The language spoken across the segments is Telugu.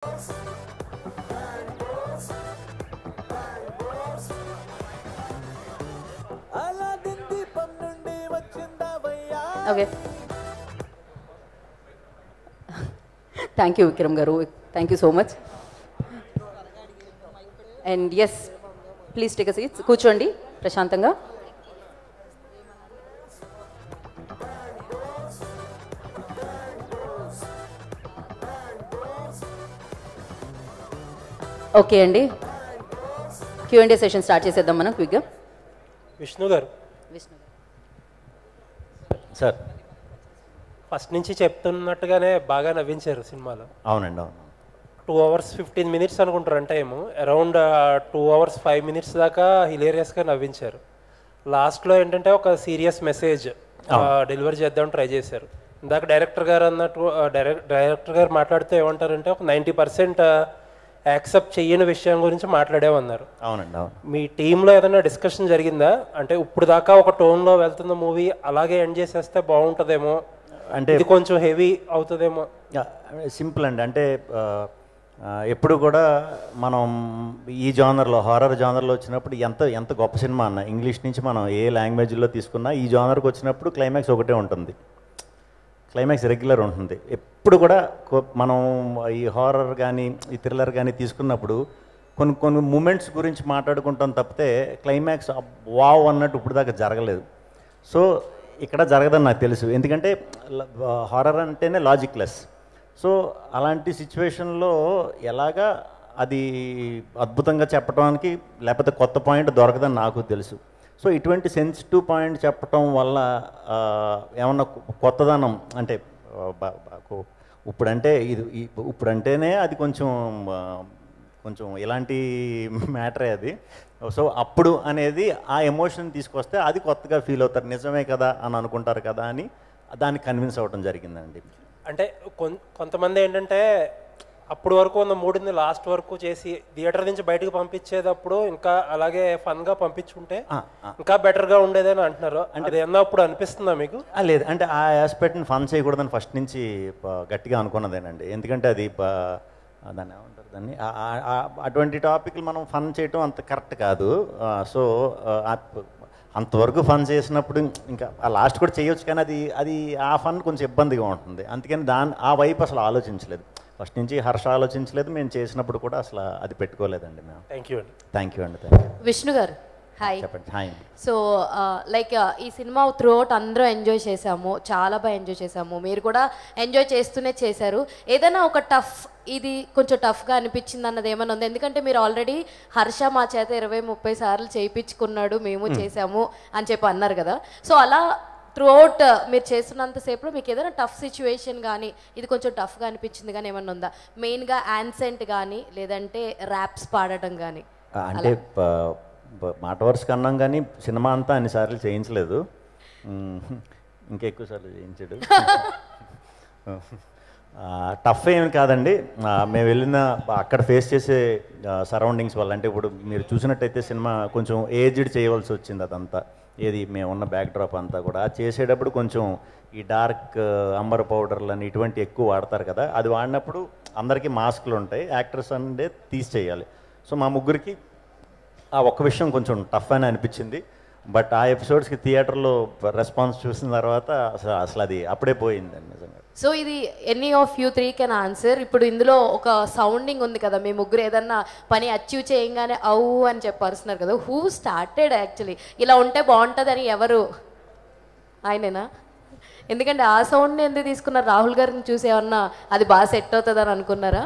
ఓకే, థ్యాంక్ యూ విక్రమ్ గారు, thank you so much. And yes, please take a seats, కూర్చోండి ప్రశాంతంగా. ఓకే అండి, Q&A సెషన్ స్టార్ట్ చేసేద్దాం మనం క్విక్గా. విష్ణు గారు సార్, ఫస్ట్ నుంచి చెప్తున్నట్టుగానే బాగా నవ్వించారు సినిమాలో. అవునండి, అవును. 2 hours 15 minutes అనుకుంటారు అంటే ఏమో, అరౌండ్ 2 hours 5 minutes దాకా హిలేరియస్గా నవ్వించారు. లాస్ట్లో ఏంటంటే ఒక సీరియస్ మెసేజ్ డెలివరీ చేద్దామని ట్రై చేశారు. ఇందాక డైరెక్టర్ గారు అన్నట్టు డైరెక్టర్ గారు మాట్లాడుతూ ఏమంటారంటే ఒక 90% యాక్సెప్ట్ చెయ్యని విషయం గురించి మాట్లాడేమన్నారు. అవునండి, అవును. మీ టీంలో ఏదైనా డిస్కషన్ జరిగిందా? అంటే ఇప్పుడు దాకా ఒక టోన్లో వెళ్తున్న మూవీ అలాగే ఎండ్ చేసేస్తే బాగుంటుందేమో, అంటే ఇది కొంచెం హెవీ అవుతుందేమో. సింపుల్ అండి, అంటే ఎప్పుడు కూడా మనం ఈ జానర్లో, హారర్ జానర్లో వచ్చినప్పుడు ఎంత ఎంత గొప్ప సినిమా అన్న, ఇంగ్లీష్ నుంచి మనం ఏ లాంగ్వేజ్లో తీసుకున్నా ఈ జానర్కి వచ్చినప్పుడు క్లైమాక్స్ ఒకటే ఉంటుంది, క్లైమాక్స్ రెగ్యులర్ ఉంటుంది. ఎప్పుడు కూడా మనం ఈ హారర్ కానీ ఈ థ్రిల్లర్ కానీ తీసుకున్నప్పుడు కొన్ని కొన్ని మూమెంట్స్ గురించి మాట్లాడుకుంటాం తప్పితే క్లైమాక్స్ వావ్ అన్నట్టు ఇప్పుడు దాకా జరగలేదు. సో ఇక్కడ జరగదని నాకు తెలుసు, ఎందుకంటే హారర్ అంటేనే లాజిక్లెస్. సో అలాంటి సిచ్యువేషన్లో ఎలాగా అది అద్భుతంగా చెప్పడానికి లేకపోతే కొత్త పాయింట్ దొరకదని నాకు తెలుసు. సో ఇటువంటి సెన్సిటివ్ పాయింట్ చెప్పటం వల్ల ఏమన్నా కొత్తదనం అంటే ఇప్పుడంటే ఇప్పుడంటేనే అది కొంచెం కొంచెం ఇలాంటి మ్యాటరే అది. సో అప్పుడు అనేది ఆ ఎమోషన్ తీసుకొస్తే అది కొత్తగా ఫీల్ అవుతారు, నిజమే కదా అని అనుకుంటారు కదా అని దాన్ని కన్విన్స్ అవ్వడం జరిగిందండి. అంటే కొంతమంది ఏంటంటే అప్పుడు వరకు ఉన్న మూడుని లాస్ట్ వరకు చేసి థియేటర్ నుంచి బయటకు పంపించేటప్పుడు ఇంకా అలాగే ఫన్గా పంపించుంటే ఇంకా బెటర్గా ఉండేదని అంటున్నారు. అంటే అన్నప్పుడు అనిపిస్తుందా మీకు? లేదు, అంటే ఆ ఆస్పెక్ట్ని ఫన్ చేయకూడదని ఫస్ట్ నుంచి గట్టిగా అనుకున్నదేనండి. ఎందుకంటే అది దాన్ని ఏమంటారు, దాన్ని అటువంటి టాపిక్లు మనం ఫన్ చేయటం అంత కరెక్ట్ కాదు. సో అంతవరకు ఫన్ చేసినప్పుడు ఇంకా ఆ లాస్ట్ కూడా చేయొచ్చు, కానీ అది ఆ ఫన్ కొంచెం ఇబ్బందిగా ఉంటుంది. అందుకని ఆ వైపు అసలు ఆలోచించలేదు, ఫస్ట్ నుంచి హర్ష ఆలోచించలేదు, మేము చేసినప్పుడు కూడా అసలు అది పెట్టుకోలేదండి మేము. థ్యాంక్ యూ అండి. థ్యాంక్ యూ అండి. విష్ణు గారు హాయ్. చెప్పండి. హాయ్. సో లైక్ ఈ సినిమా త్రూఅవుట్ అందరూ ఎంజాయ్ చేసాము, చాలా బాగా ఎంజాయ్ చేసాము, మీరు కూడా ఎంజాయ్ చేస్తూనే చేశారు. ఏదైనా ఒక ఇది కొంచెం టఫ్గా అనిపించింది అన్నది ఏమైనా ఉంది? ఎందుకంటే మీరు ఆల్రెడీ హర్ష మా చేత 20-30 సార్లు చేయించుకున్నాడు, మేము చేసాము అని చెప్పి అన్నారు కదా. సో అలా త్రూఅవుట్ మీరు చేస్తున్నంతసేపులో మీకు ఏదైనా టఫ్ సిచ్యువేషన్ కానీ ఇది కొంచెం టఫ్గా అనిపించింది కానీ ఏమన్నా ఉందా? మెయిన్గా యాన్సెంట్ కానీ లేదంటే ర్యాప్స్ పాడటం కానీ. అంటే మాట వరుసకు అన్నాం కానీ సినిమా అంతా అన్నిసార్లు చేయించలేదు, ఇంకా ఎక్కువ సార్లు చేయించాడు. టఫ్ ఏమి కాదండి, మేము వెళ్ళిన అక్కడ ఫేస్ చేసే సరౌండింగ్స్ వల్ల. అంటే ఇప్పుడు మీరు చూసినట్టయితే సినిమా కొంచెం ఏజ్డ్ చేయవలసి వచ్చింది, అదంతా ఏది మేమున్న బ్యాక్ డ్రాప్ అంతా కూడా చేసేటప్పుడు కొంచెం ఈ డార్క్ అంబర్ పౌడర్లు అని ఇటువంటి ఎక్కువ వాడతారు కదా, అది వాడినప్పుడు అందరికీ మాస్కులు ఉంటాయి, యాక్టర్స్ అంటే తీసి చేయాలి. సో మా ముగ్గురికి ఆ ఒక్క విషయం కొంచెం టఫ్ అని అనిపించింది. బట్ ఆ ఎపిసోడ్స్కి థియేటర్లో రెస్పాన్స్ చూసిన తర్వాత అసలు అది అప్పుడే పోయిందండి నిజంగా. సో ఇది any of you 3 can answer. ఇప్పుడు ఇందులో ఒక సౌండింగ్ ఉంది కదా, మీ ముగ్గురు ఏదన్నా పని అచీవ్ చేయగానే అవు అని చెప్పారుస్తున్నారు కదా, హూ స్టార్టెడ్ యాక్చువల్లీ ఇలా ఉంటే బాగుంటుందని? ఎవరు? ఆయనేనా? ఎందుకంటే ఆ సౌండ్ని ఎందుకు తీసుకున్నారు? రాహుల్ గారిని చూసి ఏమన్నా అది బాగా సెట్ అవుతుందని అనుకున్నారా?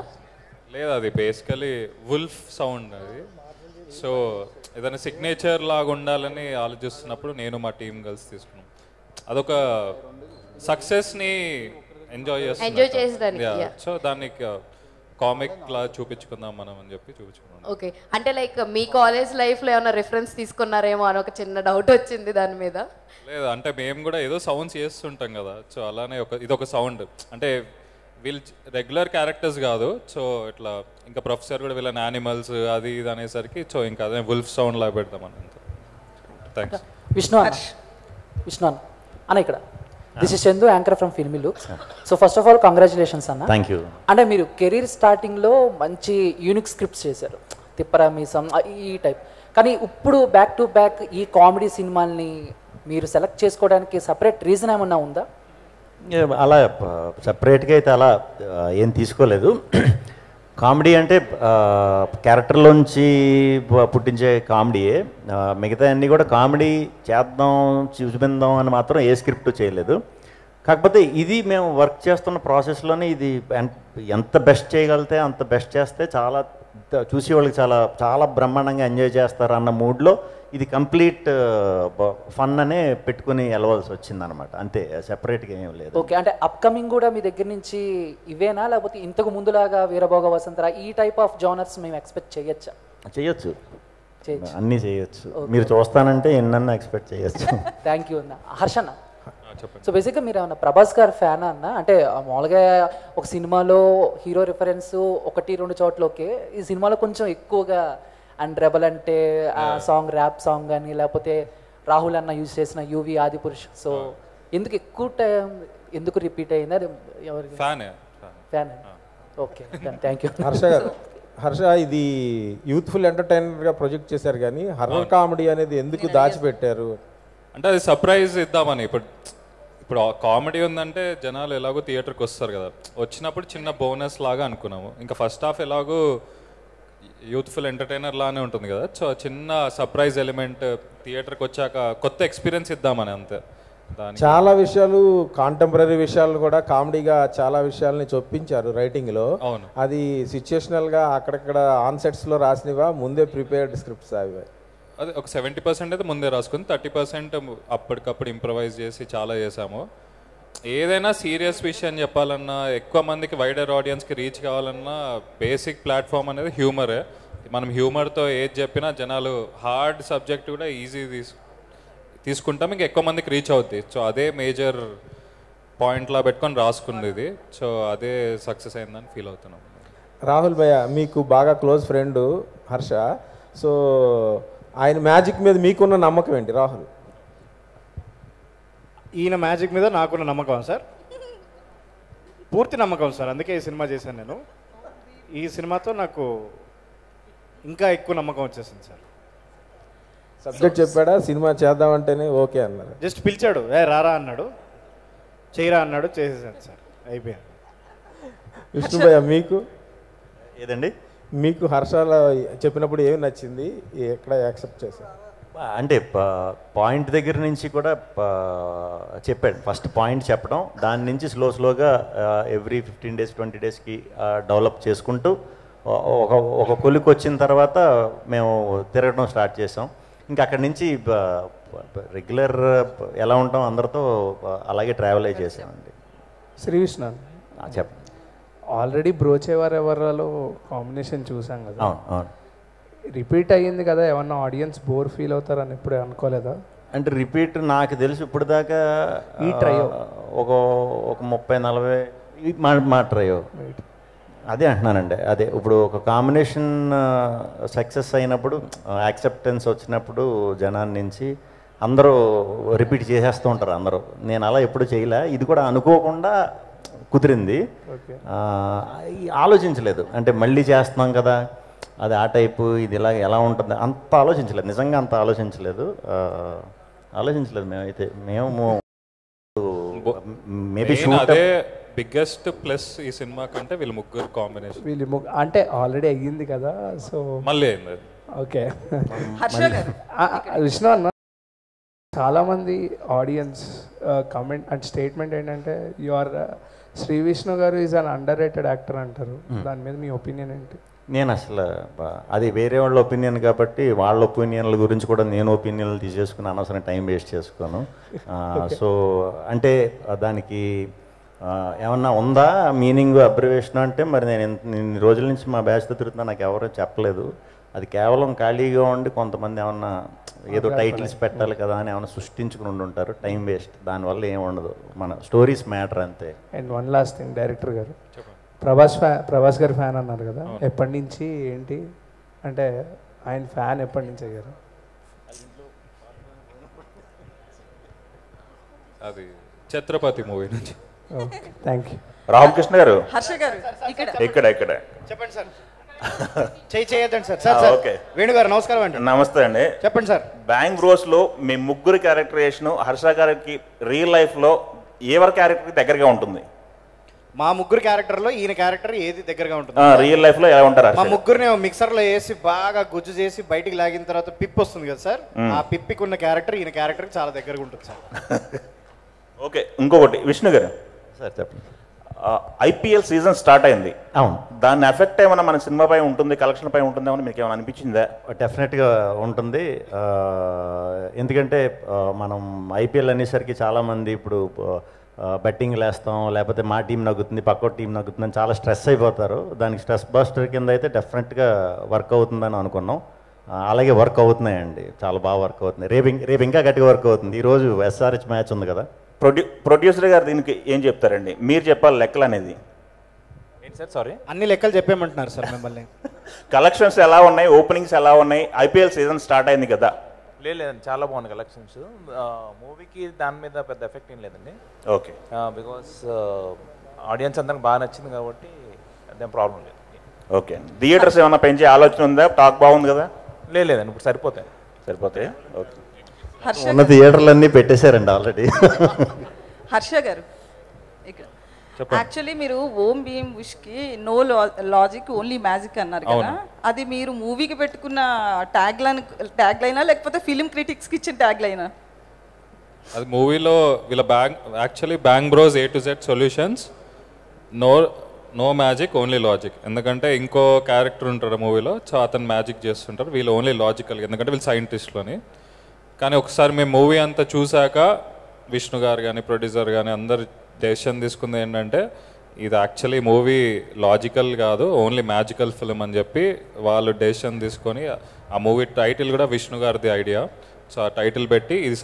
లేదు, అది బేసికలీ వుల్ఫ్ సౌండ్ అది. సో ఏదైనా సిగ్నేచర్ లాగా ఉండాలని ఆలోచిస్తున్నప్పుడు నేను మా టీం కలిసి తీసుకున్నాం. అదొక సక్సెస్ని ఎంజాయ్ చేసేదానికి. సో దానికి కామిక్ లా చూపించుకుందాం మనం అని చెప్పి చూపించుకున్నాం. ఓకే, అంటే లైక్ మీ కాలేజ్ లైఫ్లో ఏమైనా రిఫరెన్స్ తీసుకున్నారేమో అని ఒక చిన్న డౌట్ వచ్చింది దాని మీద. లేదు, అంటే మేము కూడా ఏదో సౌండ్స్ చేస్తుంటాం కదా, సో అలానే ఇదొక సౌండ్. అంటే వీళ్ళు రెగ్యులర్ క్యారెక్టర్స్ కాదు, సో ఇట్లా ఇంకా ప్రొఫెసర్ కూడా వీళ్ళని యానిమల్స్ అది ఇది అనేసరికి సో ఇంకా అదే వుల్ఫ్ సౌండ్ లాగా పెడతామని. అంతే. థ్యాంక్స్. విష్ణు అన్న ఇక్కడ this is Chandu, anchor from Filmy Looks. So first of all congratulations అన్న. Thank you. అంటే మీరు కెరీర్ స్టార్టింగ్లో మంచి యూనిక్ స్క్రిప్ట్స్ చేశారు, తిప్పరా మీసం ఈ టైప్. కానీ ఇప్పుడు బ్యాక్ టు బ్యాక్ ఈ కామెడీ సినిమాల్ని మీరు సెలెక్ట్ చేసుకోవడానికి సపరేట్ రీజన్ ఏమన్నా ఉందా? అలా సపరేట్గా అయితే అలా ఏం తీసుకోలేదు. కామెడీ అంటే క్యారెక్టర్లోంచి పుట్టించే కామెడీయే. మిగతా అన్నీ కూడా కామెడీ చేద్దాం చూపిందాం అని మాత్రం ఏ స్క్రిప్ట్ చేయలేదు. కాకపోతే ఇది మేము వర్క్ చేస్తున్న ప్రాసెస్లోనే ఇది ఎంత బెస్ట్ చేయగలితే అంత బెస్ట్ చేస్తే చాలా చూసి వాళ్ళకి చాలా చాలా బ్రహ్మాండంగా ఎంజాయ్ చేస్తారు అన్న మూడ్లో ఇది కంప్లీట్ ఫన్ అనే పెట్టుకుని వెళ్ళవలసి వచ్చిందనమాట. అంతే, సెపరేట్గా ఏం లేదు. ఓకే, అంటే అప్కమింగ్ కూడా మీ దగ్గర నుంచి ఇవేనా, లేకపోతే ఇంతకు ముందులాగా వీరభోగ వసంతరా ఈ టైప్ ఆఫ్ జానర్స్ మేము ఎక్స్పెక్ట్ చేయొచ్చా? చేయొచ్చు, అన్నీ చేయొచ్చు. మీరు చూస్తానంటే ఎన్నన్నా ఎక్స్పెక్ట్ చేయొచ్చు. థ్యాంక్ యూ అన్న. హర్షన్న, సో బేసిక్గా మీరు ఏమన్నా ప్రభాస్ గారు ఫ్యాన్ అన్న? అంటే మామూలుగా ఒక సినిమాలో హీరో రిఫరెన్స్ 1-2 చోట్ల ఓకే, ఈ సినిమాలో కొంచెం ఎక్కువగా అండ్ రెబల్ అంటే ఆ సాంగ్, ర్యాప్ సాంగ్ కానీ లేకపోతే రాహుల్ అన్న యూజ్ చేసిన యూవి ఆదిపురుష్, సో ఎందుకు ఎక్కువ టైం ఎందుకు రిపీట్ అయింది? అది ఎవరికి fan? Okay, thank you. Harsha, ఇది యూత్ఫుల్ ఎంటర్టైనర్గా ప్రొజెక్ట్ చేశారు కానీ హర్రర్ కామెడీ అనేది ఎందుకు దాచిపెట్టారు? అంటే అది సర్ప్రైజ్ ఇద్దామని. ఇప్పుడు కామెడీ ఉందంటే జనాలు ఎలాగో థియేటర్కి వస్తారు కదా, వచ్చినప్పుడు చిన్న బోనస్ లాగా అనుకున్నాము. ఇంకా ఫస్ట్ హాఫ్ ఎలాగో యూత్ఫుల్ ఎంటర్టైనర్ లానే ఉంటుంది కదా, సో చిన్న సర్ప్రైజ్ ఎలిమెంట్ థియేటర్కి వచ్చాక కొత్త ఎక్స్పీరియన్స్ ఇద్దామని, అంతే. చాలా విషయాలు కాంటెంపరీ విషయాలు కూడా కామెడీగా చాలా విషయాల్ని చొప్పించారు రైటింగ్లో. అవును, అది సిచ్యుయేషనల్గా అక్కడక్కడ ఆన్ సెట్స్లో రాసినవా, ముందే ప్రిపేర్డ్ స్క్రిప్ట్స్ అవి? అదే ఒక 70% అయితే ముందే రాసుకుని 30% అప్పటికప్పుడు ఇంప్రవైజ్ చేసి చాలా చేసాము. ఏదైనా సీరియస్ విషయం చెప్పాలన్నా, ఎక్కువ మందికి వైడర్ ఆడియన్స్కి రీచ్ కావాలన్నా బేసిక్ ప్లాట్ఫామ్ అనేది హ్యూమరే. మనం హ్యూమర్తో ఏది చెప్పినా జనాలు హార్డ్ సబ్జెక్ట్ కూడా ఈజీ తీసుకుంటాం, ఇంకా ఎక్కువ మందికి రీచ్ అవుద్ది. సో అదే మేజర్ పాయింట్లా పెట్టుకొని రాసుకుంది ఇది. సో అదే సక్సెస్ అయిందని ఫీల్ అవుతున్నాం. రాహుల్ భయ్య మీకు బాగా క్లోజ్ ఫ్రెండ్ హర్ష, సో ఆయన మ్యాజిక్ మీద మీకున్న నమ్మకం ఏంటి రాహుల్? ఈయన మ్యాజిక్ మీద నాకున్న నమ్మకం సార్, పూర్తి నమ్మకం సార్. అందుకే ఈ సినిమా చేశాను నేను. ఈ సినిమాతో నాకు ఇంకా ఎక్కువ నమ్మకం వచ్చేసింది సార్. సబ్జెక్ట్ చెప్పాడా, సినిమా చేద్దామంటేనే ఓకే అన్నారు? జస్ట్ పిలిచాడు, రారా అన్నాడు, చేయరా అన్నాడు, చేసేసాను సార్, అయిపోయాను. విష్ణుభయ్య మీకు ఏదండి, మీకు హర్షాల చెప్పినప్పుడు ఏమి నచ్చింది, ఎక్కడ యాక్సెప్ట్ చేశారు? అంటే పాయింట్ దగ్గర నుంచి కూడా చెప్పాడు. ఫస్ట్ పాయింట్ చెప్పడం, దాని నుంచి స్లోగా ఎవ్రీ 15 days 20 daysకి డెవలప్ చేసుకుంటూ ఒక కొలికి వచ్చిన తర్వాత మేము తిరగడం స్టార్ట్ చేసాం. ఇంకా అక్కడి నుంచి రెగ్యులర్ ఎలా ఉంటాం అందరితో అలాగే ట్రావెల్ అయి చేసామండి. శ్రీ విష్ణు చెప్పండి. ఆల్రెడీ బ్రోచేవారెవర్లో కాంబినేషన్ చూసాం కదా, అవును, రిపీట్ అయ్యింది కదా, ఏమన్నా ఆడియన్స్ బోర్ ఫీల్ అవుతారని ఎప్పుడు అనుకోలేదా? అంటే రిపీట్ నాకు తెలిసి ఇప్పుడు దాకా ఈ ట్రయో ఒక 30-40 మా ట్రయో అదే అంటున్నానండి. అదే ఇప్పుడు ఒక కాంబినేషన్ సక్సెస్ అయినప్పుడు, యాక్సెప్టెన్స్ వచ్చినప్పుడు జనాన్ని నుంచి అందరూ రిపీట్ చేసేస్తూ ఉంటారు అందరూ. నేను అలా ఎప్పుడు చేయలే, ఇది కూడా అనుకోకుండా కుదిరింది. ఆలోచించలేదు, అంటే మళ్ళీ చేస్తున్నాం కదా అది ఆ టైపు, ఇది ఇలా ఎలా ఉంటుంది అంత ఆలోచించలేదు, నిజంగా అంత ఆలోచించలేదు మేమైతే. మేము మేబీ అదే బిగ్గెస్ట్ ప్లస్ ఈ సినిమా కంటే వీళ్ళు ముగ్గురు కాంబినేషన్. అంటే ఆల్రెడీ అయ్యింది కదా, సో మళ్ళీ అయింది. ఓకే విష్ణు అన్న, చాలామంది ఆడియన్స్ కమెంట్ అండ్ స్టేట్మెంట్ ఏంటంటే శ్రీ విష్ణు గారు is an under rated actor అంటారు. దాని మీద మీ ఒపీనియన్ ఏంటి? నేను అసలు అది వేరే వాళ్ళ ఒపీనియన్ కాబట్టి వాళ్ళ ఒపీనియన్ల గురించి కూడా నేను ఒపీనియన్లు తీసేసుకుని అనవసరం టైం వేస్ట్ చేసుకోను. సో అంటే దానికి ఏమన్నా ఉందా మీనింగ్, అబ్రివేషన్ అంటే మరి నేను ఇన్ని రోజుల నుంచి మా బ్యాచ్తో తిరుగుతున్నా, నాకు ఎవరో చెప్పలేదు. అది కేవలం ఖాళీగా ఉండి కొంతమంది ఏమన్నా ఏదో టైటిల్స్ పెట్టాలి కదా అని ఏమైనా సృష్టించుకుని ఉండుంటారు, టైం వేస్ట్. దానివల్ల ఏమి ఉండదు, మన స్టోరీస్ మ్యాటర్ అంతే. And one last thing, director గారు ప్రభాస్ గారి ఫ్యాన్ అన్నారు కదా, ఎప్పటి నుంచి ఏంటి అంటే ఆయన ఫ్యాన్ ఎప్పటి నుంచి అయ్యారు? అది ఛత్రపతి మూవీ నుంచి. Okay, thank you. రామకృష్ణ గారు హర్ష గారు ఇక్కడ చెప్పండి సార్. చేయొద్దండి సార్. Sir okay. వేణుగారు నమస్కారం అండి. నమస్తే అండి. చెప్పండి సార్. బ్యాంగ్ బ్రోస్లో మీ ముగ్గురు క్యారెక్టరేషన్ హర్ష గారికి రియల్ లైఫ్లో ఎవరి క్యారెక్టర్కి దగ్గరగా ఉంటుంది? మా ముగ్గురు క్యారెక్టర్లో ఈయన క్యారెక్టర్ ఏది దగ్గరగా ఉంటుంది? రియల్ లైఫ్లో ఎలా ఉంటారు? మా ముగ్గురిని మిక్సర్లో వేసి బాగా గుజ్జు చేసి బయటికి లాగిన తర్వాత పిప్ వస్తుంది కదా సార్, ఆ పిప్పికి ఉన్న క్యారెక్టర్ ఈయన క్యారెక్టర్కి చాలా దగ్గరగా ఉంటుంది సార్. ఓకే, ఇంకొకటి విష్ణు గారు. సార్ చెప్పండి. ఐపీఎల్ సీజన్ స్టార్ట్ అయింది. అవును, దాని ఎఫెక్ట్ ఏమైనా మన సినిమాపై ఉంటుంది, కలెక్షన్ పై ఉంటుందేమో మీకు ఏమైనా అనిపించిందా? డెఫినెట్గా ఉంటుంది. ఎందుకంటే మనం ఐపీఎల్ అనేసరికి చాలామంది ఇప్పుడు బెట్టింగ్ వేస్తాం, లేకపోతే మా టీం నగ్గుతుంది, పక్క టీం నగ్గుతుంది అని చాలా స్ట్రెస్ అయిపోతారు. దానికి స్ట్రెస్ బస్టర్ కింద అయితే డెఫినెట్గా వర్క్ అవుతుందని అనుకున్నాం. అలాగే వర్క్ అవుతున్నాయండి, చాలా బాగా వర్క్ అవుతుంది. రేపు ఇంకా గట్టిగా వర్క్ అవుతుంది. ఈరోజు ఎస్ఆర్హెచ్ మ్యాచ్ ఉంది కదా. ప్రొడ్యూసర్ గారు దీనికి ఏం చెప్తారండి? మీరు చెప్పాలి లెక్కలు అనేది. ఏంటి సార్? సారీ, అన్ని లెక్కలు చెప్పేయమంటున్నారు సార్ మిమ్మల్ని. కలెక్షన్స్ ఎలా ఉన్నాయి, ఓపెనింగ్స్ ఎలా ఉన్నాయి? ఐపీఎల్ సీజన్ స్టార్ట్ అయింది కదా. లేదండి, చాలా బాగుంది కలెక్షన్స్. మూవీకి దాని మీద పెద్ద ఎఫెక్ట్ ఏం లేదండి. ఓకే, బికాస్ ఆడియన్స్ అందరికి బాగా నచ్చింది కాబట్టి అదేం ప్రాబ్లం లేదు. ఓకే, థియేటర్స్ ఏమైనా పెంచే ఆలోచన ఉందా? టాక్ బాగుంది కదా. లేదండి, ఇప్పుడు సరిపోతాయి. ఓకే, ఉన్న థియేటర్లన్నీ పెట్టేశారండి ఆల్రెడీ. హర్ష గారు ఇక్కడ యాక్చువల్లీ మీరు ఓం భీమ్ విష్కి నో లాజిక్ ఓన్లీ మ్యాజిక్ అన్నారు కదా, అది మీరు మూవీకి పెట్టుకున్న ట్యాగ్ లైనా లేకపోతే ఫిలిం క్రిటిక్స్కి ఇచ్చిన ట్యాగ్ లైనా? అది మూవీలో వీళ్ళ actually bang bros A to Z solutions, no magic only logic. ఎందుకంటే ఇంకో క్యారెక్టర్ ఉంటారు మూవీలో, సో అతను మ్యాజిక్ చేస్తుంటారు, వీళ్ళు ఓన్లీ లాజికల్, ఎందుకంటే వీళ్ళు సైంటిస్టులని. కానీ ఒకసారి మేము మూవీ అంతా చూశాక విష్ణు గారు కానీ ప్రొడ్యూసర్ కానీ అందరు డెసిషన్ తీసుకుంది ఏంటంటే ఇది యాక్చువల్లీ మూవీ లాజికల్ కాదు, ఓన్లీ మ్యాజికల్ ఫిల్మ్ అని చెప్పి వాళ్ళు డెసిషన్ తీసుకొని ఆ మూవీ టైటిల్ కూడా విష్ణు గారిది ఐడియా. సో ఆ టైటిల్ పెట్టి ఇది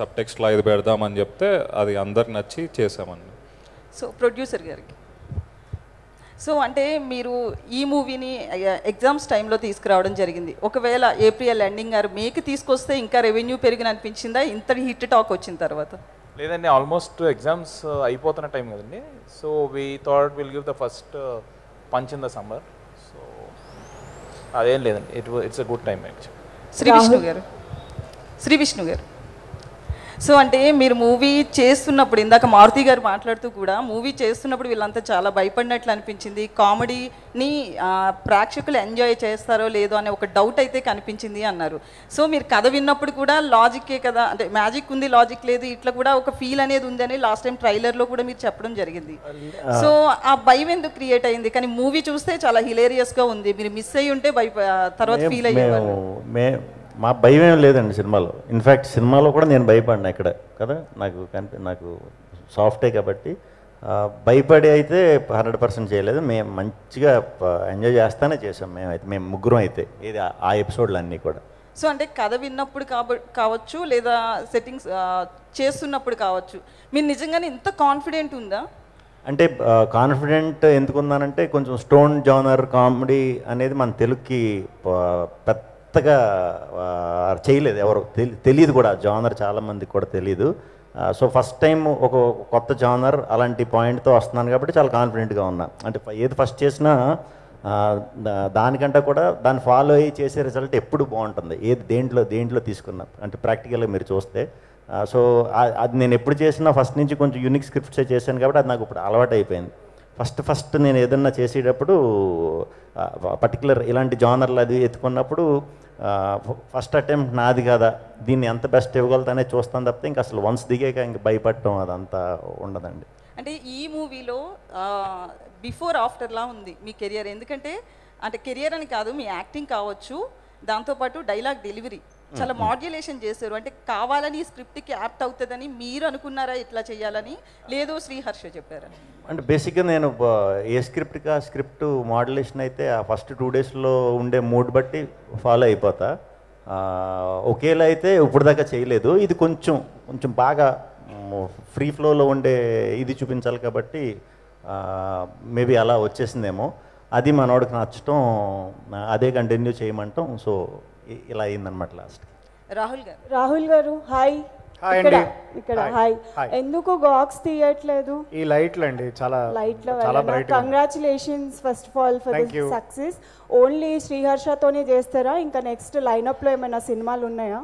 సబ్ టెక్స్ట్లో ఇది పెడదామని చెప్తే అది అందరికి నచ్చి చేసామండి. సో ప్రొడ్యూసర్ గారికి, సో అంటే మీరు ఈ మూవీని ఎగ్జామ్స్ టైంలో తీసుకురావడం జరిగింది. ఒకవేళ ఏప్రిల్ ఎండింగ్ గారు మేకి తీసుకొస్తే ఇంకా రెవెన్యూ పెరిగిన అనిపించిందా ఇంత హిట్ టాక్ వచ్చిన తర్వాత? లేదండి, ఆల్మోస్ట్ ఎగ్జామ్స్ అయిపోతున్న టైం కదండి. So we thought will give the first punch in the summer. So అదేం లేదండి, it's a good time actually. Shri Vishnu గారు, సో అంటే మీరు మూవీ చేస్తున్నప్పుడు ఇందాక మారుతి గారు మాట్లాడుతూ కూడా మూవీ చేస్తున్నప్పుడు వీళ్ళంతా చాలా భయపడినట్లు అనిపించింది. కామెడీని ప్రేక్షకులు ఎంజాయ్ చేస్తారో లేదో అనే ఒక డౌట్ అయితే కనిపించింది అన్నారు. సో మీరు కథ విన్నప్పుడు కూడా లాజిక్కే కదా, అంటే మ్యాజిక్ ఉంది లాజిక్ లేదు, ఇట్లా కూడా ఒక ఫీల్ అనేది ఉందని లాస్ట్ టైం ట్రైలర్లో కూడా మీరు చెప్పడం జరిగింది. సో ఆ భయం ఎందుకు క్రియేట్ అయింది? కానీ మూవీ చూస్తే చాలా హిలేరియస్గా ఉంది, మీరు మిస్ అయ్యి ఉంటే తర్వాత ఫీల్ అయ్యేవారు. మా భయం ఏం లేదండి సినిమాలో. ఇన్ఫ్యాక్ట్ సినిమాలో కూడా నేను భయపడినా ఇక్కడ కదా, నాకు సాఫ్టే కాబట్టి భయపడి అయితే 100% చేయలేదు. మేము మంచిగా ఎంజాయ్ చేస్తానే చేసాం మేము ముగ్గురం అయితే ఇది ఆ ఎపిసోడ్లు అన్నీ కూడా. సో అంటే కథ విన్నప్పుడు కావచ్చు లేదా సెట్టింగ్స్ చేస్తున్నప్పుడు కావచ్చు, మీరు నిజంగానే ఇంత కాన్ఫిడెంట్ ఉందా? అంటే కాన్ఫిడెంట్ ఎందుకున్నానంటే కొంచెం స్టోన్ జానర్ కామెడీ అనేది మన తెలుగుకి పెద్దగా చేయలేదు, ఎవరు తెలియదు కూడా, జానర్ చాలామందికి కూడా తెలియదు. సో ఫస్ట్ టైం ఒక కొత్త జానర్ అలాంటి పాయింట్తో వస్తున్నాను కాబట్టి చాలా కాన్ఫిడెంట్గా ఉన్నా. అంటే ఏది ఫస్ట్ చేసినా దానికంటే కూడా దాన్ని ఫాలో అయ్యి చేసే రిజల్ట్ ఎప్పుడు బాగుంటుంది, ఏది దేంట్లో తీసుకున్నా అంటే ప్రాక్టికల్గా మీరు చూస్తే. సో అది నేను ఎప్పుడు చేసినా ఫస్ట్ నుంచి కొంచెం యూనిక్ స్క్రిప్ట్సే చేశాను కాబట్టి అది నాకు ఇప్పుడు అలవాటు అయిపోయింది. ఫస్ట్ నేను ఏదన్నా చేసేటప్పుడు పర్టికులర్ ఇలాంటి జానర్లు అది ఎత్తుకున్నప్పుడు ఫస్ట్ అటెంప్ట్ నాది కదా, దీన్ని ఎంత బెస్ట్ ఇవ్వగలుగుతానే చూస్తాను తప్పితే ఇంకా అసలు వన్స్ దిగాక ఇంక భయపడటం అదంతా ఉండదండి. అంటే ఈ మూవీలో బిఫోర్ ఆఫ్టర్లా ఉంది మీ కెరియర్, ఎందుకంటే అంటే కెరియర్ అని కాదు, మీ యాక్టింగ్ కావచ్చు, దాంతోపాటు డైలాగ్ డెలివరీ చాలా మాడ్యులేషన్ చేశారు. అంటే కావాలని స్క్రిప్ట్కి యాప్ట్ అవుతుందని మీరు అనుకున్నారా ఇట్లా చేయాలని, లేదు శ్రీహర్ష చెప్పారా? అంటే బేసిక్గా నేను ఏ స్క్రిప్ట్ మాడ్యులేషన్ అయితే ఆ ఫస్ట్ 2 డేస్లో ఉండే మూడ్ బట్టి ఫాలో అయిపోతా. ఒకేలా అయితే ఇప్పుడు దాకా చేయలేదు. ఇది కొంచెం బాగా ఫ్రీ ఫ్లోలో ఉండే ఇది చూపించాలి కాబట్టి మేబీ అలా వచ్చేసిందేమో. అది మనోడికి నచ్చటం, అదే కంటిన్యూ చేయమంటాం. సో ఇలా అయిందనమాట లాస్ట్. రాహుల్ గారు హాయ్. హాయ్ ఇక్కడ అండి. ఇక్కడ హాయ్. హాయ్. ఎందుకు గాక్స్ తీయట్లేదు? ఈ లైట్లు అండి చాలా లైట్లో చాలా bright. Congratulations first of all for Thank this you. Success. Only శ్రీహర్షతోనే చేస్తారా? ఇంకా నెక్స్ట్ లైనప్లో ఏమైనా సినిమాలు ఉన్నాయా?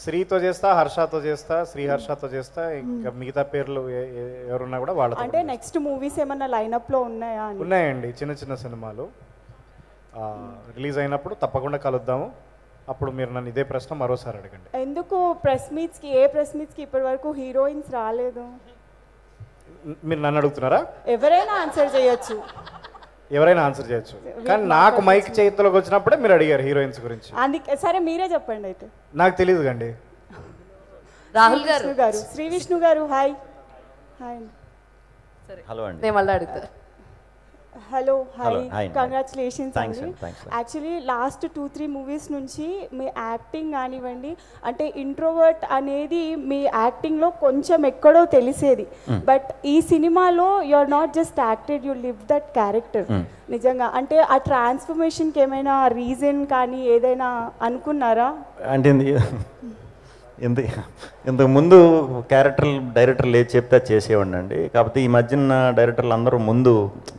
శ్రీతో చేస్తా, హర్షతో చేస్తా, శ్రీహర్షతో చేస్తా, ఇంకా మిగతా పేర్లు ఎవరున్నా కూడా వాళ్ళతో అంటే నెక్స్ట్ మూవీస్ ఏమైనా లైనప్లో ఉన్నాయా అని? ఉన్నాయండి. చిన్న చిన్న సినిమాలు రిలీజ్ అయినప్పుడు తప్పకుండా కలుద్దాము. అప్పుడు మీరు నన్ను ఇదే ప్రశ్న మరోసారి అడగండి. ఎందుకు ప్రెస్ మీట్స్కి ఇప్పటి వరకు హీరోయిన్స్ రాలేదు? మీరు నన్ను అడుగుతున్నారా? ఎవరైనా ఆన్సర్ చేయొచ్చు. ఎవరైనా ఆన్సర్ చేయొచ్చు, కానీ నాకు మైక్ చేతిలోకి వచ్చినప్పుడే మీరు అడిగారు హీరోయిన్స్ గురించి. అందుకే సరే మీరే చెప్పండి అయితే. నాకు తెలియదు కండి. రాహుల్ గారు, శ్రీ విష్ణు గారు, హాయ్. హాయ్. హలో అండి. నేను మళ్ళీ అడుగుతా. Hello, hi, Hi. Congratulations Thanks అండి. అండి, thanks. యాక్చువల్లీ లాస్ట్ 2-3 మూవీస్ నుంచి మీ యాక్టింగ్ కానివ్వండి, అంటే ఇంట్రోవర్ట్ అనేది మీ యాక్టింగ్లో కొంచెం ఎక్కడో తెలిసేది. బట్ ఈ సినిమాలో you are not just acted, you live that character. నిజంగా అంటే ఆ ట్రాన్స్ఫర్మేషన్కి ఏమైనా రీజన్ కానీ ఏదైనా అనుకున్నారా? అంటే ఇంతకు ముందు క్యారెక్టర్ డైరెక్టర్లు ఏది చెప్తే అది చేసేవాడిని అండి. కాకపోతే ఈ మధ్యన డైరెక్టర్లు అందరూ ముందు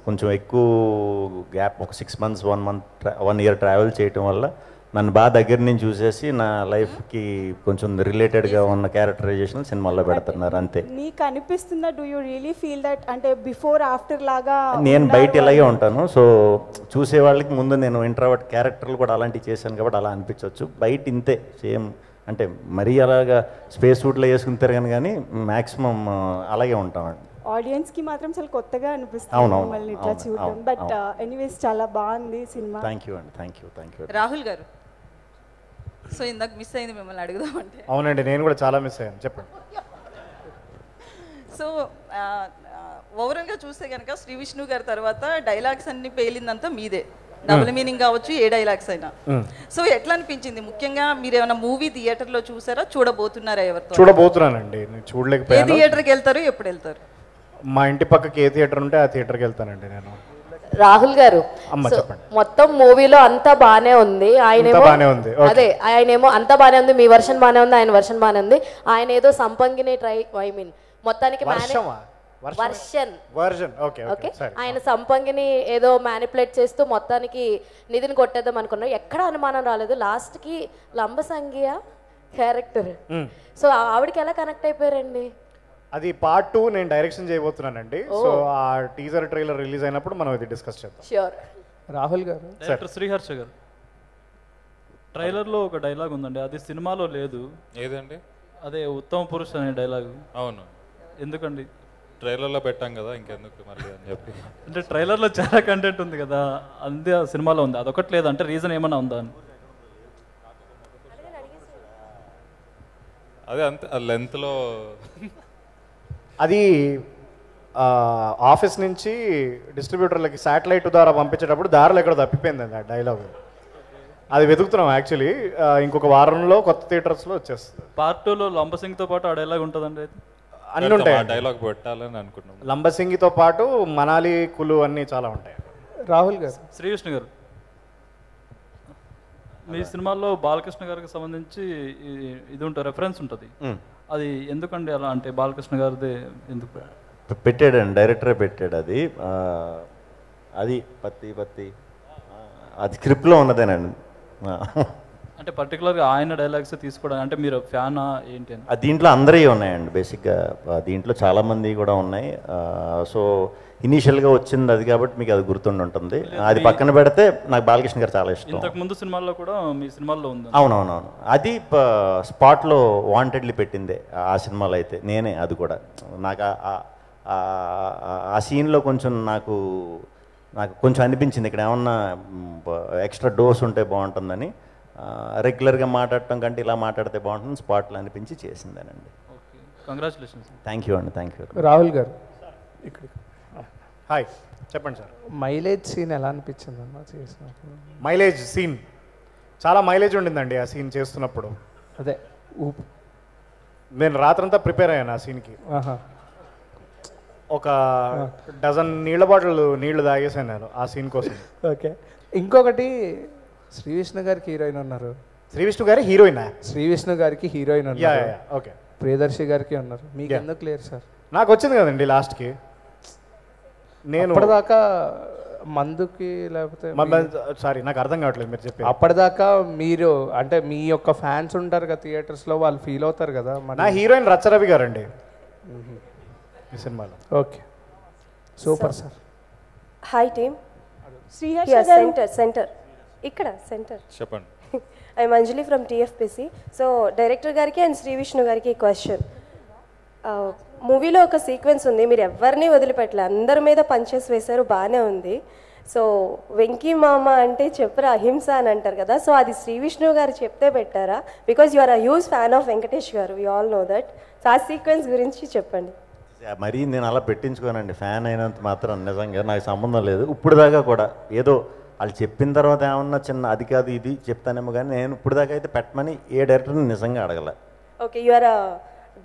కొంచెం ఎక్కువ గ్యాప్, ఒక 6 months 1 year ట్రావెల్ చేయటం వల్ల నన్ను బాగా దగ్గర నుంచి చూసేసి నా లైఫ్కి కొంచెం రిలేటెడ్గా ఉన్న క్యారెక్టరైజేషన్ సినిమాల్లో పెడుతున్నారు అంతే. నీకు అనిపిస్తుందా? Do you really feel that అంటే బిఫోర్ ఆఫ్టర్ లాగా? నేను బయట ఇలాగే ఉంటాను. సో చూసే వాళ్ళకి ముందు నేను ఇంట్రావర్ట్ క్యారెక్టర్లు కూడా అలాంటివి చేశాను కాబట్టి అలా అనిపించవచ్చు. బయట ఇంతే సేమ్, అంటే మరీ అలాగా స్పేస్ సూట్లో వేసుకుని తిరగను, కానీ మ్యాక్సిమం అలాగే ఉంటామండి. ఆడియన్స్కి మాత్రం చాలా కొత్తగా అనిపిస్తుంది అవునవును, మిమ్మల్ని ఇట్లా అవును, చూడడం. అవును, బట్ ఎనీవేస్ చాలా బాగుంది సినిమా. థ్యాంక్ యూ అండి, థ్యాంక్ యూ. రాహుల్ గారు, సో ఇందాక మిస్ అయింది మిమ్మల్ని అడుగుదామంటే. అవునండి, నేను కూడా చాలా మిస్ అయ్యాను. చెప్పండి. సో ఓవరాల్గా చూస్తే కనుక శ్రీ విష్ణు గారి తర్వాత డైలాగ్స్ అన్ని పేలిందంతా మీదే. డబుల్ మీనింగ్ కావచ్చు, ఏ డైలాగ్స్ అయినా. సో ఎట్లా అనిపించింది? ముఖ్యంగా మీరు ఏమైనా మూవీ థియేటర్లో చూసారా, చూడబోతున్నారా? ఎవరితో? చూడబోతున్నానండి. నేను ఏ చూడలేకపోయాను. థియేటర్కి వెళ్తారు, ఎప్పుడు వెళ్తారు? మా ఇంటి పక్కకి ఏ థియేటర్ ఉంటే ఆ థియేటర్కి వెళ్తానండి నేను. రాహుల్ గారు, సో మొత్తం మూవీలో అంతా బానే ఉంది. అదే ఆయనేమో అంతా బానే ఉంది, మీ వర్షన్ బానే ఉంది, ఆయన వర్షన్ బానే ఉంది. ఆయన ఏదో సంపంగిని మొత్తానికి ఆయన సంపంగిని ఏదో మ్యానిపులేట్ చేస్తూ మొత్తానికి నిధిని కొట్టేద్దాం అనుకున్నారు. ఎక్కడ అనుమానం రాలేదు. లాస్ట్ కి లంబసంగియ క్యారెక్టర్, సో ఆవిడకి ఎలా కనెక్ట్ అయిపోయారండి? అది పార్ట్ 2 నేను డైరెక్షన్ చేయబోతున్నానండి. సో ఆ టీజర్ ట్రైలర్ రిలీజ్ అయినప్పుడు మనం ఇది డిస్కస్ చేద్దాం. ష్యూర్. రాహుల్ గారు, డైరెక్టర్ శ్రీహర్ష గారు, ట్రైలర్లో ఒక డైలాగ్ ఉందండి, అది సినిమాలో లేదు. ఏదండి? అదే ఉత్తమ పురుష్ అనే డైలాగ్. అవును. ఎందుకండి? ట్రైలర్లో పెట్టాం కదా, ఇంకెందుకు మళ్ళీ అని చెప్పి. అంటే ట్రైలర్లో చాలా కంటెంట్ ఉంది కదా, అంతే సినిమాలో ఉంది, అదొకటి లేదు అంటే రీజన్ ఏమన్నా ఉందా అని? అదే అంతే, ఆ లెంత్లో అది ఆఫీస్ నుంచి డిస్ట్రిబ్యూటర్లకి శాటిలైట్ ద్వారా పంపించేటప్పుడు దారిలో ఎక్కడ తప్పిపోయిందండి ఆ డైలాగ్. అది వెతుకుతున్నాం యాక్చువల్లీ. ఇంకొక వారంలో కొత్త థియేటర్స్లో వచ్చేస్తుంది. పార్ట్ 2లో లంబసింగ్తో పాటు ఆ డైలాగ్ ఉంటుందండి. అయితే అన్నీ ఉంటాయి. డైలాగ్ పెట్టాలని అనుకున్నాం. లంబసింగితో పాటు మనాలి, కులు అన్నీ చాలా ఉంటాయి. రాహుల్ గారు, శ్రీ విష్ణు గారు, మీ సినిమాల్లో బాలకృష్ణ గారికి సంబంధించి ఇది ఉంటుంది, రెఫరెన్స్ ఉంటుంది. అది ఎందుకండి అలా? అంటే బాలకృష్ణ గారిది ఎందుకు పెట్టాడండి? డైరెక్టరే పెట్టాడు అది. అది పత్తి అది స్క్రిప్ట్లో ఉన్నదేనండి. అంటే పర్టికులర్గా ఆయన డైలాగ్స్ తీసుకోవడానికి అంటే మీరు ఫ్యానా ఏంటి అని? దీంట్లో అందరివి ఉన్నాయండి బేసిక్గా. దీంట్లో చాలామంది కూడా ఉన్నాయి. సో ఇనీషియల్గా వచ్చింది అది కాబట్టి మీకు అది గుర్తుండి ఉంటుంది. అది పక్కన పెడితే నాకు బాలకృష్ణ గారు చాలా ఇష్టం. ఇంతకు ముందు సినిమాల్లో కూడా మీ సినిమాల్లో ఉంది. అవునవునవును. అది స్పాట్లో వాంటెడ్లీ పెట్టిందే ఆ సినిమాలో అయితే నేనే. అది కూడా నాకు ఆ సీన్లో కొంచెం నాకు కొంచెం అనిపించింది ఇక్కడ ఏమన్నా ఎక్స్ట్రా డోస్ ఉంటే బాగుంటుందని. రెగ్యులర్గా మాట్లాడటం కంటే ఇలా మాట్లాడితే బాగుంటుంది స్పాట్లో అనిపించి చేసిందేనండి. కంగ్రాచులేషన్స్. థ్యాంక్ యూ అండి, థ్యాంక్ యూ. రాహుల్ గారు, ఇక్కడ హాయ్, చెప్పండి సార్. మైలేజ్ సీన్ ఎలా అనిపించింది అన్న చేసినప్పుడు? మైలేజ్ సీన్ చాలా మైలేజ్ ఉండిందండి ఆ సీన్ చేస్తున్నప్పుడు. అదే నేను రాత్రంతా ప్రిపేర్ అయ్యాను ఆ సీన్కి. ఒక డజన్ నీళ్ళ బాటిల్ నీళ్లు తాగేసాను నేను ఆ సీన్ కోసం. ఓకే. ఇంకొకటి, శ్రీ విష్ణు గారికి హీరోయిన్ ఉన్నారు. శ్రీ విష్ణు గారి హీరోయినా? శ్రీ విష్ణు గారికి హీరోయిన్ ఉన్నారు. ఓకే. ప్రియదర్శి గారికి ఉన్నారు, మీకు ఎందుకు లేరు సార్? నాకు వచ్చింది కదండి లాస్ట్కి. నేను అప్పటిదాకా మందుకి లేకపోతే సారీ నాకు అర్థం కావట్లేదు మీరు చెప్పి. అప్పటిదాకా మీరు అంటే మీ యొక్క ఫ్యాన్స్ ఉంటారు కదా థియేటర్స్లో, వాళ్ళు ఫీల్ అవుతారు కదా. నా హీరోయిన్ రచ్చరవి గారండి ఈ సినిమాలో. Okay, super sir. Hi team. Centre ఇక్కడ సెంటర్ చెప్పండి. I'm Anjali from TFPC. So director గారికి అండ్ శ్రీ విష్ణు గారికి క్వశ్చన్. మూవీలో ఒక సీక్వెన్స్ ఉంది, మీరు ఎవరిని వదిలిపెట్టలే, అందరి మీద పంచెస్ వేశారు, బాగానే ఉంది. సో వెంకీ మామ అంటే చెప్పరా అహింస అని అంటారు కదా, సో అది శ్రీ విష్ణు గారు చెప్తే పెట్టారా? Because you are a huge fan of Venkatesh గారు, we all know that. So ఆ సీక్వెన్స్ గురించి చెప్పండి. మరీ నేను అలా పెట్టించుకోనండి, ఫ్యాన్ అయినంత మాత్రం నిజంగా నాకు సంబంధం లేదు. ఇప్పుడు దాకా కూడా ఏదో వాళ్ళు చెప్పిన తర్వాత ఏమన్నా చిన్న అది కాదు ఇది చెప్తానేమో, కానీ నేను ఇప్పుడు దాకా అయితే పెట్టమని ఏ డైరెక్టర్ని నిజంగా అడగల. Okay, you are a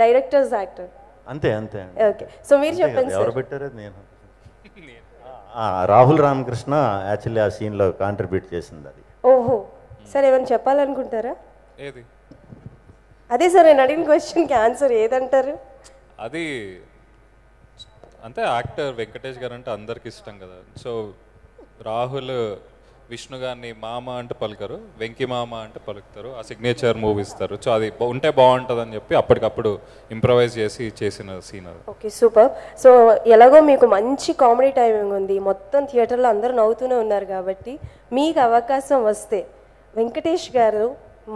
director's actor. అంతే అంతే. ఓకే, సో మీరు చెప్పండి. ఎవరు పెట్టారు? నేను రాహుల్ రామకృష్ణ యాక్చువల్లీ ఆ సీన్లో కాంట్రిబ్యూట్ చేసింది అది. ఓహో, సార్ ఏమైనా చెప్పాలనుకుంటారా? ఏది? అదే సార్ నేను అడిగిన క్వశ్చన్కి ఆన్సర్ ఏదంటారు? అది అంటే యాక్టర్ వెంకటేష్ గారు అంటే అందరికి ఇష్టం కదా. సో రాహుల్ విష్ణు గారిని మామ అంటే పలుకరు, వెంకీ మామ అంటే పలుకుతారు, ఆ సిగ్నేచర్ మూవ్ ఇస్తారు. సో అది ఉంటే బాగుంటుంది అని చెప్పి అప్పటికప్పుడు ఇంప్రవైజ్ చేసి చేసిన సీన్ అది. Okay, super. సో ఎలాగో మీకు మంచి కామెడీ టైమింగ్ ఉంది, మొత్తం థియేటర్లో అందరూ నవ్వుతూనే ఉన్నారు కాబట్టి మీకు అవకాశం వస్తే వెంకటేష్ గారు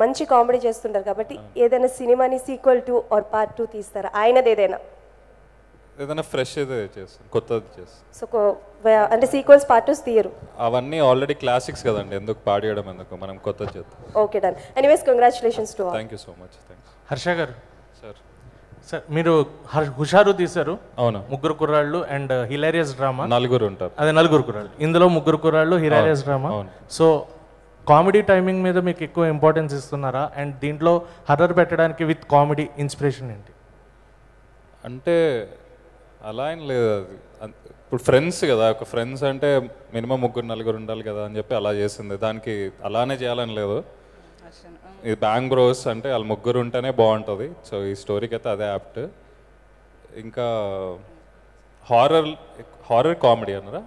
మంచి కామెడీ చేస్తుంటారు కాబట్టి ఏదైనా సినిమాని సీక్వెల్ 2 ఆర్ పార్ట్ 2 తీస్తారా? ఆయనది ఏదైనా ఫ్రెష్ అయితే చేస్తాం, కొత్తది చేస్తాం. సో అంటే సీక్వెల్స్ పార్ట్ 2 తీయరు? అవన్నీ ఆల్రెడీ క్లాసిక్స్ కదండి, ఎందుకు పాడేయడం, ఎందుకు మనం కొత్తది చేద్దాం. Okay, done. Anyways congratulations to all. Thank you so much. Thanks. Harsha గారు సార్, సార్ మీరు హుషారు తీశారు. అవును. ముగ్గురు కుర్రాళ్ళు అండ్ హిలారియస్ డ్రామా. నలుగురు ఉంటారు. అదే నలుగురు కుర్రాళ్ళు, ఇందులో ముగ్గురు కుర్రాళ్ళు hilarious drama. So comedy timing మీద మీకు ఎక్కువ ఇంపార్టెన్స్ ఇస్తున్నారా? అండ్ దీంట్లో హర్రర్ పెట్టడానికి విత్ కామెడీ ఇన్స్పిరేషన్ ఏంటి? అంటే అలా ఏం లేదు, అది ఇప్పుడు ఫ్రెండ్స్ కదా, ఒక ఫ్రెండ్స్ అంటే మినిమం ముగ్గురు నలుగురు ఉండాలి కదా అని చెప్పి అలా చేసింది. దానికి అలానే చేయాలని లేదు. ఇది బ్యాంగ్ బ్రోస్ అంటే వాళ్ళు ముగ్గురు ఉంటేనే బాగుంటుంది. సో ఈ స్టోరీకి అయితే అదే యాప్ట్. ఇంకా హారర్ కామెడీ అన్నారా?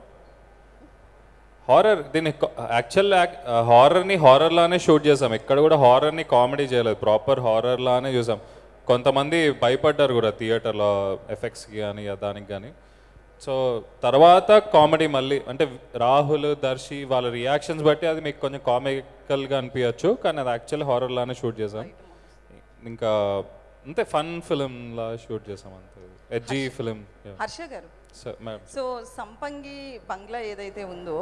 హారర్ దీన్ని యాక్చువల్ హారర్ని హారర్లానే షూట్ చేసాం, ఎక్కడ కూడా హారర్ని కామెడీ చేయలేదు, ప్రాపర్ హారర్లానే చూసాం. కొంతమంది భయపడ్డారు కూడా థియేటర్లో ఎఫెక్ట్స్కి కానీ దానికి కానీ. సో తర్వాత కామెడీ మళ్ళీ అంటే రాహుల్ దర్శి వాళ్ళ రియాక్షన్స్ బట్టి అది మీకు కొంచెం కామికల్గా అనిపించచ్చు, కానీ అది యాక్చువల్లీ హారర్లానే షూట్ చేసాం. ఇంకా అంతే ఫన్ ఫిలింలా షూట్ చేసాం, అంతే ఎడ్జీ ఫిలిం. హర్ష గారు, సో సంపంగి బంగ్లా ఏదైతే ఉందో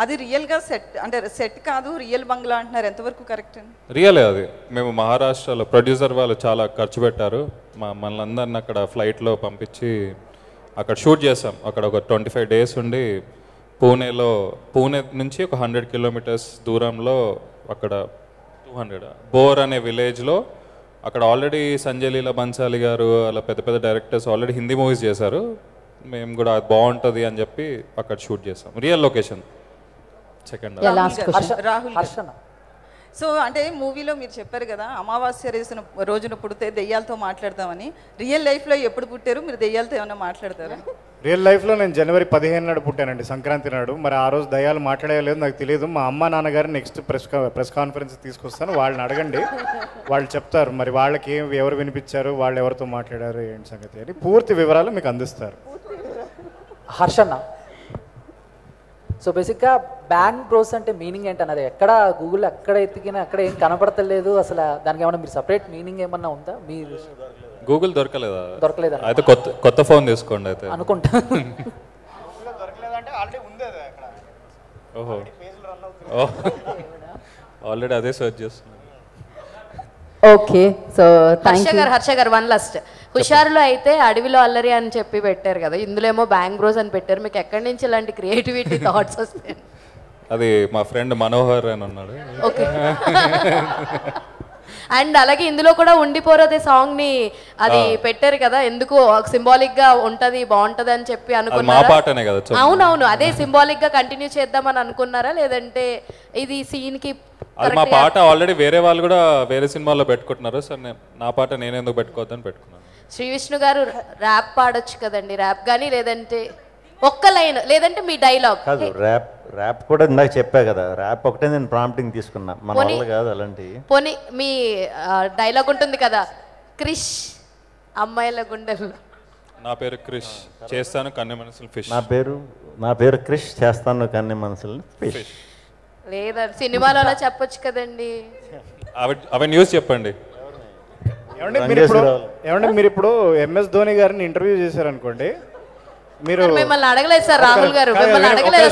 అది రియల్ గా సెట్ అంటే సెట్ కాదు, రియల్ బంగ్లా అంటున్నారు, ఎంతవరకు కరెక్ట్? రియలే అది. మేము మహారాష్ట్రలో ప్రొడ్యూసర్ వాళ్ళు చాలా ఖర్చు పెట్టారు, మనల్ని అందరిని అక్కడ ఫ్లైట్లో పంపించి అక్కడ షూట్ చేసాం. అక్కడ ఒక 25 days ఉండి పూణే నుంచి ఒక 100 kilometers దూరంలో అక్కడ 200 బోర్ అనే విలేజ్లో అక్కడ ఆల్రెడీ సంజయ్ లీలా బన్సాలి గారు అలా పెద్ద పెద్ద డైరెక్టర్స్ ఆల్రెడీ హిందీ మూవీస్ చేశారు. మేము కూడా బాగుంటుంది అని చెప్పి అక్కడ షూట్ చేసాం, real location. Second Rahul, so అంటే మూవీలో మీరు చెప్పారు కదా అమావాస్య రోజున పుడితే దెయ్యాలతో మాట్లాడతామని, రియల్ లైఫ్లో ఎప్పుడు పుట్టారు మీరు? దెయ్యాలతో ఏమైనా మాట్లాడతారా? రియల్ లైఫ్లో నేను January 15 నాడు పుట్టానండి, సంక్రాంతి నాడు. మరి ఆ రోజు దయ్యాలు మాట్లాడలేదు నాకు తెలియదు. మా అమ్మ నాన్నగారు నెక్స్ట్ ప్రెస్ కాన్ఫరెన్స్ తీసుకొస్తాను, వాళ్ళని అడగండి, వాళ్ళు చెప్తారు మరి వాళ్ళకి ఎవరు వినిపించారు, వాళ్ళు ఎవరితో మాట్లాడారు ఏంటి సంగతి అని పూర్తి వివరాలు మీకు అందిస్తారు. హర్షన్న, సో బేసిక్గా బ్యాంగ్ బ్రోస్ అంటే మీనింగ్ ఏంటన్నది ఎక్కడ గూగుల్ ఎక్కడ ఎత్తికినా అక్కడ ఏం కనపడతలేదు. అసలు దానికి ఏమన్నా మీరు సపరేట్ మీనింగ్ ఏమన్నా ఉందా? మీరు గూగుల్ దొరకలేదా? దొరకలేదా? అయితే కొత్త ఫోన్ తీసుకోండి అయితే అనుకుంటా. ఓహో, ఆల్రెడీ అదే సర్చ్ చేస్తున్నాను. ఓకే, సో హర్ష గారు వన్ లాస్ట్. హుషారులో అయితే అడవిలో అల్లరి అని చెప్పి పెట్టారు కదా, ఇందులో ఏమో బ్యాంగ్ బ్రోస్ అని పెట్టారు. మీకు ఎక్కడి నుంచి ఇలాంటి క్రియేటివిటీ థాట్స్ వస్తాయి? అది మా ఫ్రెండ్ మనోహర్ అని ఉన్నాడు. ఓకే, అండ్ అలాగే ఇందులో కూడా ఉండిపోరదే సాంగ్ ని అది పెట్టారు కదా, ఎందుకు సింబాలిక్ గా ఉంటది బాగుంటది అని చెప్పి అనుకున్నారా? అవునవును, అదే సింబాలిక్ గా కంటిన్యూ చేద్దామని అనుకున్నారా, లేదంటే ఇది సీన్ కి అది మా పాట ఆల్రెడీ వేరే వాళ్ళు కూడా వేరే సినిమాల్లో పెట్టుకుంటున్నారు సార్. నా పాట నేను ఎందుకు పెట్టుకోవద్దని పెట్టుకున్నాను. శ్రీ విష్ణు గారు ర్యాప్ పాడొచ్చు కదండి, ర్యాప్ కానీ లేదంటే ఒక్క లైన్ లేదంటే మీ డైలాగ్. కాదు, ర్యాప్ కూడా ఇందాక చెప్పా కదా, ర్యాప్ ఒకటే నేను ప్రాంప్టింగ్ తీసుకున్నా, మన వల్ల కాదు అలాంటి. పోనీ మీ డైలాగ్ ఉంటుంది కదా, క్రిష్ అమ్మాయిల గుండెలు. నా పేరు క్రిష్, చేస్తాను కన్నె మనసులు ఫిష్. నా పేరు క్రిష్, చేస్తాను కన్నె మనసులు ఫిష్. లేదా సినిమాలో అలా చెప్పొచ్చు కదండి. అవి న్యూస్ చెప్పండి. ఏమంటే మీరు ఇప్పుడు ఎంఎస్ ధోని గారిని ఇంటర్వ్యూ చేశారనుకోండి, మీరు మిమ్మల్ని అడగలేదు సార్ రాహుల్ గారు, మిమ్మల్ని అడగలేదు.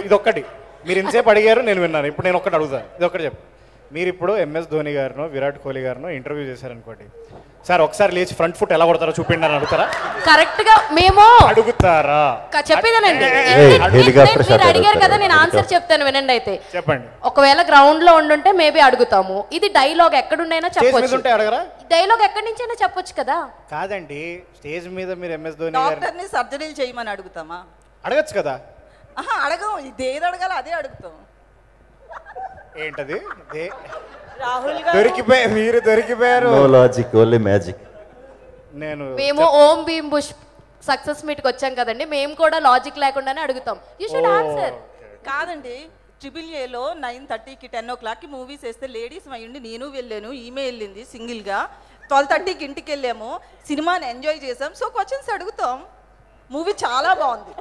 ఇది ఒక్కటి మీరు ఇంతసేపు అడిగారు, నేను విన్నాను. ఇప్పుడు నేను ఒక్కటి అడుగుతాను, ఇది ఒక్కటి చెప్పు. మీరు ఇప్పుడు ఎంఎస్ ధోని గారినో విరాట్ కోహ్లీ గారినో ఇంటర్వ్యూ చేశారనుకోండి, సార్ ఒకసారి లేచి ఫ్రంట్ ఫుట్ ఎలా కొడతారో చూపిండి అని అడుగుతారా? కరెక్ట్ గా మేము అడుగుతారా? చెప్పేదానండి, మీరు అడిగారు కదా, నేను ఆన్సర్ చెప్తాను వినండి. అయితే చెప్పండి. ఒకవేళ గ్రౌండ్ లో ఉండుంటే మేబీ అడుగుతాము. ఇది డైలాగ్ ఎక్కడుండైనా చెప్పొచ్చు. అడగరా? డైలాగ్ ఎక్కడి నుంచైనా చెప్పొచ్చు కదా. కాదండి, స్టేజ్ మీద మీరు ఎంఎస్ ధోని డాక్టర్ని సర్జరీలు చేయమని అడుగుతామా? అడగచ్చు కదా. అడగం, ఇదేది అడగాలి అదే అడుగుతాం. ఏంటది? రాహుల్ మీరు దొరికిపోయారు. No logic, only magic. మేము Om Bheem Bush success meet కి వచ్చాం కదండి, మేము కూడా లాజిక్ లేకుండానే అడుగుతాం. You should answer. కాదండి, AAAలో 9:30కి 10 o'clockకి మూవీస్ వేస్తే లేడీస్ అయ్యండి, నేను వెళ్ళాను, ఈమె వెళ్ళింది సింగిల్గా. 12:30కి ఇంటికి వెళ్ళాము, సినిమాని ఎంజాయ్ చేసాం. సో క్వశ్చన్స్ అడుగుతాం. మూవీ చాలా బాగుంది.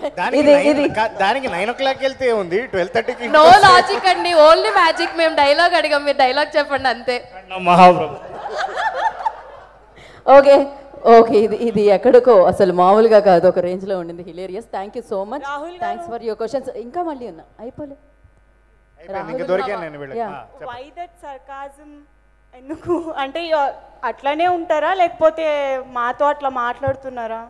దానికి 9 o'clock వెళ్తే ఉంది, 12:30కి. నో లాజిక్ అండి, ఓన్లీ మ్యాజిక్. మేము డైలాగ్ అడిగాం, మీరు డైలాగ్ చెప్పండి అంతే. మహాప్రభు. ఓకే ఓకే, ఇది ఎక్కడికో అసలు మామూలుగా కాదు, ఒక రేంజ్ లో ఉండింది. Hilarious. Thank you so much, thanks for your questions. ఇంకా మళ్ళీ ఉన్నా అయిపోలే. Why that sarcasm? ఎందుకు అంటే అట్లానే ఉంటారా లేకపోతే మాతో అట్లా మాట్లాడుతున్నారా?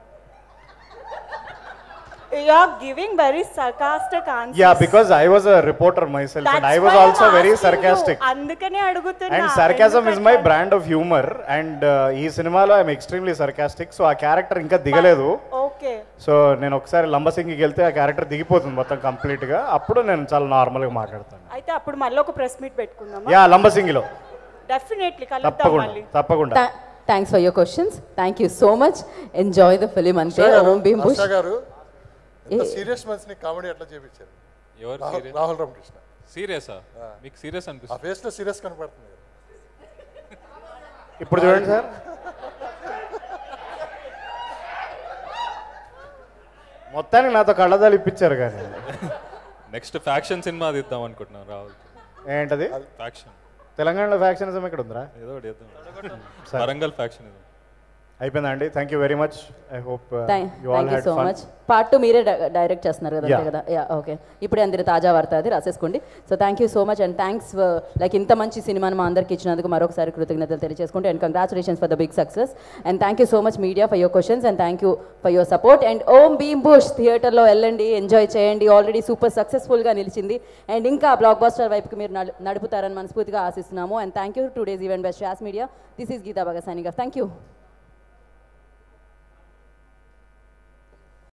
You are giving very sarcastic answers. Yeah, because I was a reporter myself and I was also very sarcastic. అందుకనే అడుగుతున్నా. And sarcasm is my brand of humor and ఈ సినిమాలో I am extremely sarcastic. So ఆ క్యారెక్టర్ ఇంకా దిగలేదు. ఓకే. సో నేను ఒకసారి లంబసింగికి వెళ్తే ఆ క్యారెక్టర్ దిగిపోతుంది మొత్తం కంప్లీట్ గా, అప్పుడు నేను చాలా నార్మల్ గా మాట్లాడతాను. అయితే అప్పుడు మళ్ళీ ఒక ప్రెస్ మీట్ పెట్టుకుందామా? యా, లంబసింగిలో డెఫినెట్లీ కలుద్దాం మళ్ళీ. తప్పకుండా. Thanks for your questions. Thank you so much. Enjoy the film. అంటే ఓం భీమ్ బుష్ సీరియస్ మనిషిని కామెడీ ఎట్లా చేపించారు? ఎవరు? రాహుల్ రామకృష్ణ. సీరియసా? మీకు సీరియస్ అనిపిస్తుంది? ఆ ఫేస్ లో సీరియస్ కనపడుతుంది. ఇప్పుడు చూడండి సార్, మొత్తానికి నాతో కళ్ళదాలు ఇప్పించారు. కానీ నెక్స్ట్ ఫ్యాక్షన్ సినిమా తీద్దాం అనుకుంటున్నాను రాహుల్. ఏంటది? ఫ్యాక్షన్. తెలంగాణలో ఫ్యాక్షనిజం ఎక్కడ ఉందిరా? ఏదో వరంగల్ ఫ్యాక్షనిజం. అయిపోయిందా అండి? Thank you very much. I hope you all had so fun. Much. Part 2 మీరే డైరెక్ట్ చేస్తున్నారు కదా, అంతే కదా? Yeah, okay. ఇప్పుడే అందరి తాజా వార్త అది రాసేసుకోండి. So thank you so much and thanks like ఇంత మంచి సినిమాని మా అందరికి ఇచ్చినందుకు మరొకసారి కృతజ్ఞతలు తెలియజేసుకుంటూ and congratulations for the big success and thank you so much media for your questions and thank you for your support. And Om Bheem bush థియేటర్లో వెళ్ళండి, ఎంజాయ్ చేయండి. ఆల్రెడీ సూపర్ సక్సెస్ఫుల్గా నిలిచింది అండ్ ఇంకా బ్లాక్ బస్టర్ వైపుకి మీరు నడుపుతారని మనస్ఫూర్తిగా ఆశిస్తున్నాము. And thank you. Today's event best as media. This is Geeta Bhagat signing off. Thank you.